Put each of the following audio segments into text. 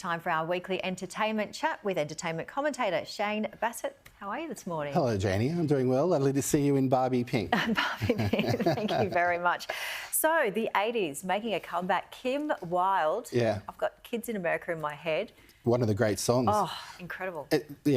time for our weekly entertainment chat with entertainment commentator Shane Bassett. How are you this morning? Hello, Janie. I'm doing well. Lovely to see you in Barbie Pink. Barbie Pink, thank you very much. So, the 80s, making a comeback. Kim Wilde. Yeah. I've got Kids in America in my head. One of the great songs. Oh, incredible.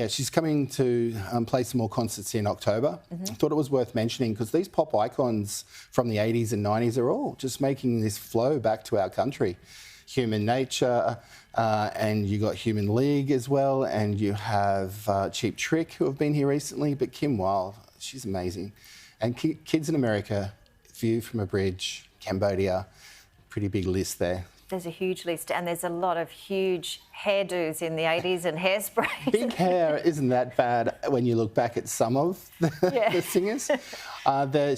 She's coming to play some more concerts in October. I thought it was worth mentioning because these pop icons from the 80s and 90s are all just making this flow back to our country. Human Nature, and you got Human League as well, and you have Cheap Trick, who have been here recently, but Kim Wilde, she's amazing. And Kids in America, View from a Bridge, Cambodia, pretty big list there. There's a huge list, and there's a lot of huge hairdos in the 80s and hairspray. Big hair isn't that bad when you look back at some of the singers.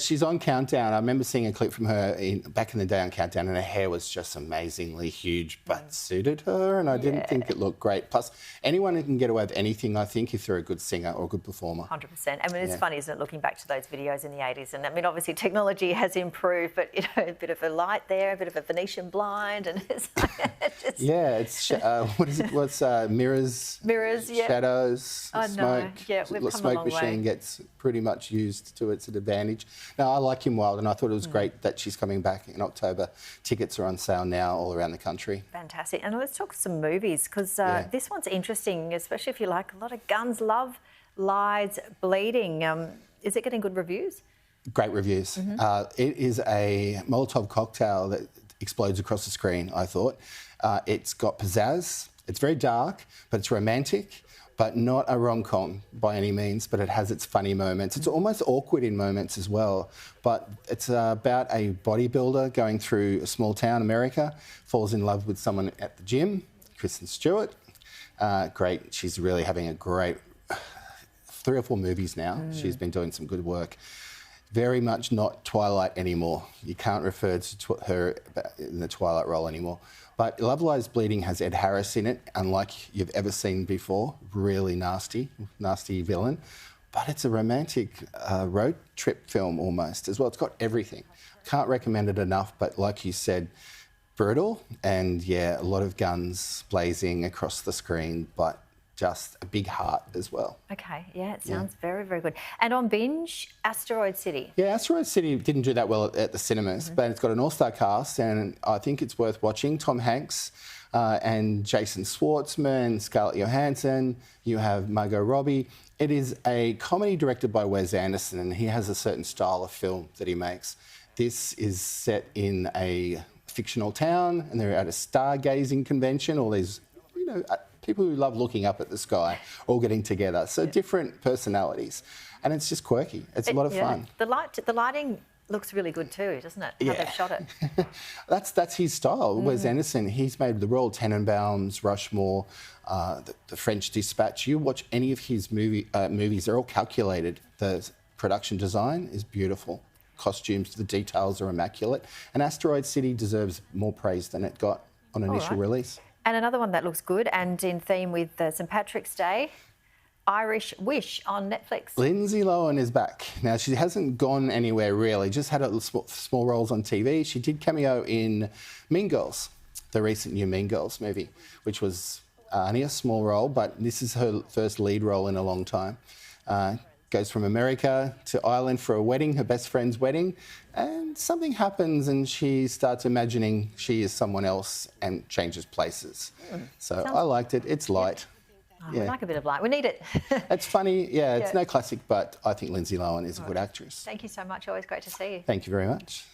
She's on Countdown. I remember seeing a clip from her back in the day on Countdown, and her hair was just amazingly huge, but suited her, and I didn't think it looked great. Plus, anyone who can get away with anything, I think, if they're a good singer or a good performer. 100%. I mean, it's funny, isn't it, looking back to those videos in the 80s? And I mean, obviously, technology has improved, but, you know, a bit of a light there, a bit of a Venetian blind, and it's what's mirrors? Mirrors, yeah. Shadows, Yeah, smoke. we've come The smoke machine gets pretty much used to its advantage. Now, I like Kim Wilde, and I thought it was great that she's coming back in October. Tickets are on sale now all around the country. Fantastic. And let's talk some movies, because this one's interesting, especially if you like a lot of guns, love, lies, bleeding. Is it getting good reviews? Great reviews. It is a Molotov cocktail that explodes across the screen, I thought. It's got pizzazz. It's very dark, but it's romantic, but not a rom-com by any means, but it has its funny moments. It's almost awkward in moments as well, but it's about a bodybuilder going through a small town, America, falls in love with someone at the gym, Kristen Stewart. Great. She's really having a great 3 or 4 movies now. She's been doing some good work. Very much not Twilight anymore. You can't refer to her in the Twilight role anymore. But Love Lies Bleeding has Ed Harris in it, unlike you've ever seen before. Really nasty villain. But it's a romantic road trip film almost as well. It's got everything. Can't recommend it enough, but like you said, brutal and, yeah, a lot of guns blazing across the screen, but just a big heart as well. Okay, yeah, it sounds very, very good. And on binge, Asteroid City. Yeah, Asteroid City didn't do that well at the cinemas, but it's got an all-star cast, and I think it's worth watching. Tom Hanks and Jason Schwartzman, Scarlett Johansson, you have Margot Robbie. It is a comedy directed by Wes Anderson, and he has a certain style of film that he makes. This is set in a fictional town, and they're at a stargazing convention, all these, you know, people who love looking up at the sky, all getting together. So different personalities. And it's just quirky. It's a lot of fun. The lighting looks really good too, doesn't it? How they've shot it. That's his style. Wes Anderson, he's made the Royal Tenenbaums, Rushmore, the French Dispatch. You watch any of his movies, they're all calculated. The production design is beautiful. Costumes, the details are immaculate. And Asteroid City deserves more praise than it got on initial release. And another one that looks good and in theme with St Patrick's Day, Irish Wish on Netflix. Lindsay Lohan is back. Now, she hasn't gone anywhere really, just had small roles on TV. She did cameo in Mean Girls, the recent new Mean Girls movie, which was only a small role, but this is her first lead role in a long time. Goes from America to Ireland for a wedding, her best friend's wedding, and something happens and she starts imagining she is someone else and changes places. So I liked it. It's light. Oh, we like a bit of light. We need it. It's funny. Yeah, it's no classic, but I think Lindsay Lohan is a good actress. Thank you so much. Always great to see you. Thank you very much.